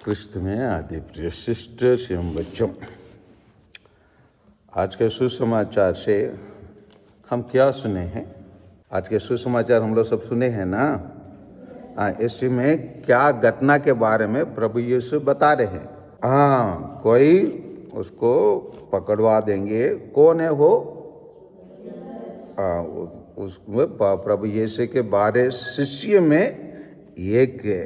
क्रिस्त में आदि प्रिय शिष्ट एवं बच्चों, आज के सुसमाचार से हम क्या सुने हैं? आज के सुसमाचार हम लोग सब सुने हैं ना। इसमें क्या घटना के बारे में प्रभु यीशु बता रहे हैं। कोई उसको पकड़वा देंगे। कौन है वो? उसमें प्रभु यीशु के बारे शिष्य में एक है।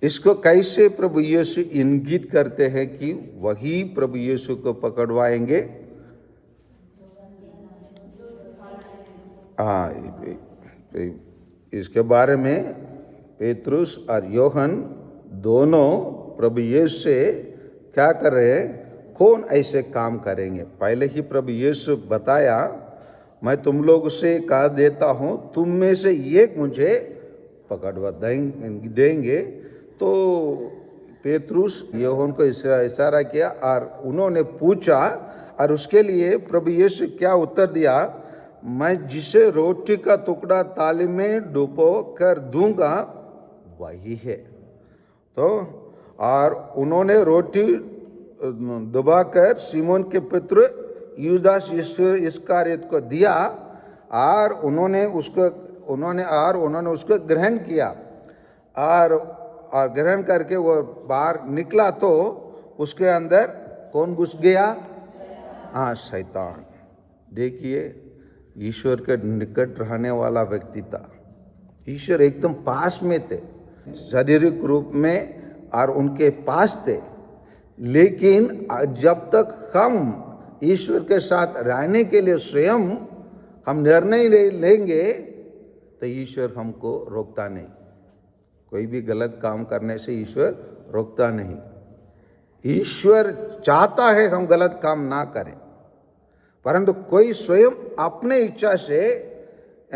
इसको कैसे प्रभु यीशु इंगित करते हैं कि वही प्रभु यीशु को पकड़वाएंगे? इसके बारे में पेतरुस और योहन दोनों प्रभु यीशु से क्या कर रहे हैं? कौन ऐसे काम करेंगे? पहले ही प्रभु यीशु बताया, मैं तुम लोग से कह देता हूँ, तुम में से एक मुझे पकड़वा देंगे। तो पेतरुस योहन को इशारा किया और उन्होंने पूछा, और उसके लिए प्रभु यीशु क्या उत्तर दिया? मैं जिसे रोटी का टुकड़ा थाली में डुबो कर दूंगा वही है। तो और उन्होंने रोटी डुबाकर सीमोन के पुत्र यूदास इस्करियोत को दिया और उन्होंने उसको ग्रहण किया और ग्रहण करके वो बाहर निकला तो उसके अंदर कौन घुस गया? शैतान। देखिए, ईश्वर के निकट रहने वाला व्यक्ति था। ईश्वर एकदम पास में थे, शारीरिक रूप में और उनके पास थे। लेकिन जब तक हम ईश्वर के साथ रहने के लिए स्वयं हम निर्णय लेंगे तो ईश्वर हमको रोकता नहीं। कोई भी गलत काम करने से ईश्वर रोकता नहीं। ईश्वर चाहता है हम गलत काम ना करें, परंतु कोई स्वयं अपने इच्छा से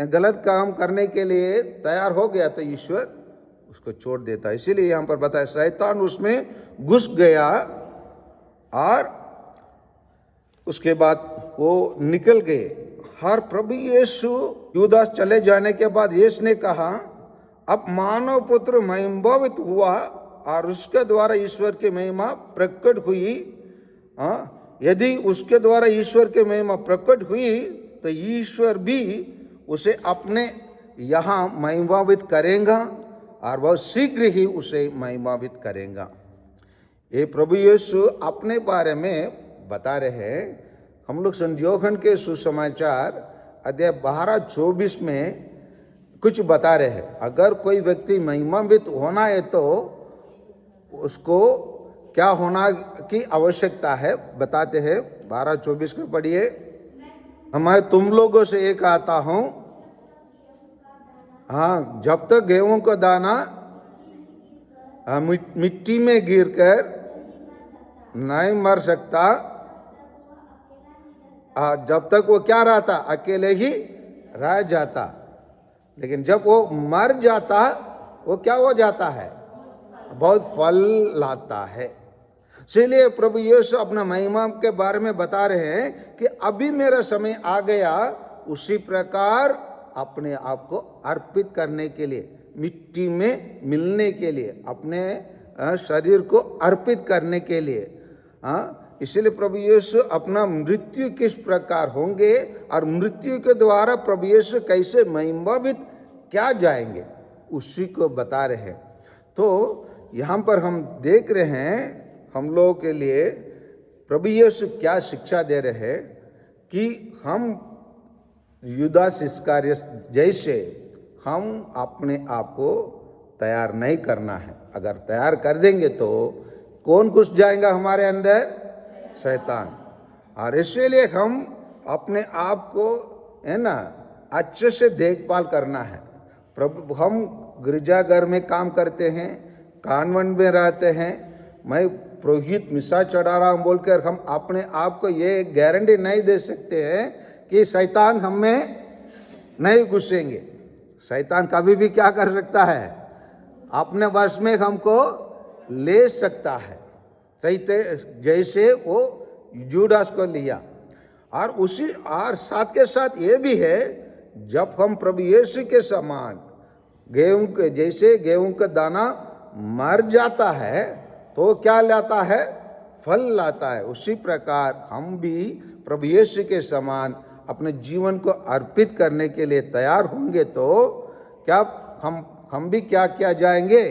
गलत काम करने के लिए तैयार हो गया तो ईश्वर उसको छोड़ देता है। इसीलिए यहाँ पर बताया, शैतान उसमें घुस गया और उसके बाद वो निकल गए। हर प्रभु यीशु यूदास चले जाने के बाद यीशु ने कहा, अब मानव पुत्र महिमान्वित हुआ और उसके द्वारा ईश्वर की महिमा प्रकट हुई। यदि उसके द्वारा ईश्वर की महिमा प्रकट हुई तो ईश्वर भी उसे अपने यहाँ महिमान्वित करेगा और वह शीघ्र ही उसे महिमान्वित करेगा। ये प्रभु यीशु अपने बारे में बता रहे हैं। हम लोग संत योहन के सुसमाचार अध्याय 12-24 में कुछ बता रहे हैं। अगर कोई व्यक्ति महिमान्वित होना है तो उसको क्या होना की आवश्यकता है बताते हैं। 12-24 को पढ़िए। मैं तुम लोगों से ये कहता हूँ, जब तक गेहूं का दाना मिट्टी में गिरकर नहीं मर सकता, जब तक वो क्या रहता? अकेले ही रह जाता। लेकिन जब वो मर जाता, वो क्या हो जाता है? बहुत फल लाता है। इसलिए प्रभु यीशु अपना महिमा के बारे में बता रहे हैं कि अभी मेरा समय आ गया, उसी प्रकार अपने आप को अर्पित करने के लिए, मिट्टी में मिलने के लिए, अपने शरीर को अर्पित करने के लिए। इसलिए प्रभु यीशु अपना मृत्यु किस प्रकार होंगे और मृत्यु के द्वारा प्रभु यीशु कैसे महिमान्वित क्या जाएंगे, उसी को बता रहे हैं। तो यहाँ पर हम देख रहे हैं, हम लोगों के लिए प्रभु यीशु क्या शिक्षा दे रहे हैं कि हम यूदास इस्करियोत जैसे हम अपने आप को तैयार नहीं करना है। अगर तैयार कर देंगे तो कौन घुस जाएगा हमारे अंदर? शैतान। और इसीलिए हम अपने आप को अच्छे से देखभाल करना है। प्रभु, हम गिरजाघर में काम करते हैं, कॉन्वेंट में रहते हैं, मैं पुरोहित मिसा चढ़ा रहा हूँ बोलकर हम अपने आप को ये गारंटी नहीं दे सकते हैं कि शैतान हम में नहीं घुसेंगे। शैतान कभी भी क्या कर सकता है? अपने वश में हमको ले सकता है, जैसे वो यूदास को लिया। और साथ के साथ ये भी है, जब हम प्रभु यीशु के समान गेहूं का दाना मर जाता है तो क्या लाता है? फल लाता है। उसी प्रकार हम भी प्रभु यीशु के समान अपने जीवन को अर्पित करने के लिए तैयार होंगे तो क्या हम भी क्या किया जाएंगे?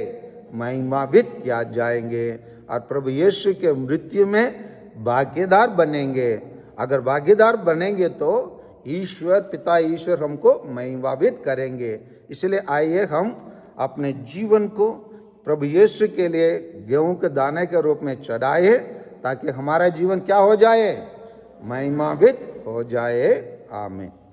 महिमान्वित किया जाएंगे और प्रभु यीशु के मृत्यु में भागीदार बनेंगे। अगर भागीदार बनेंगे तो ईश्वर पिता ईश्वर हमको महिमान्वित करेंगे। इसलिए आइए हम अपने जीवन को प्रभु यीशु के लिए गेहूं के दाने के रूप में चढ़ाए, ताकि हमारा जीवन क्या हो जाए? महिमान्वित हो जाए। आमीन।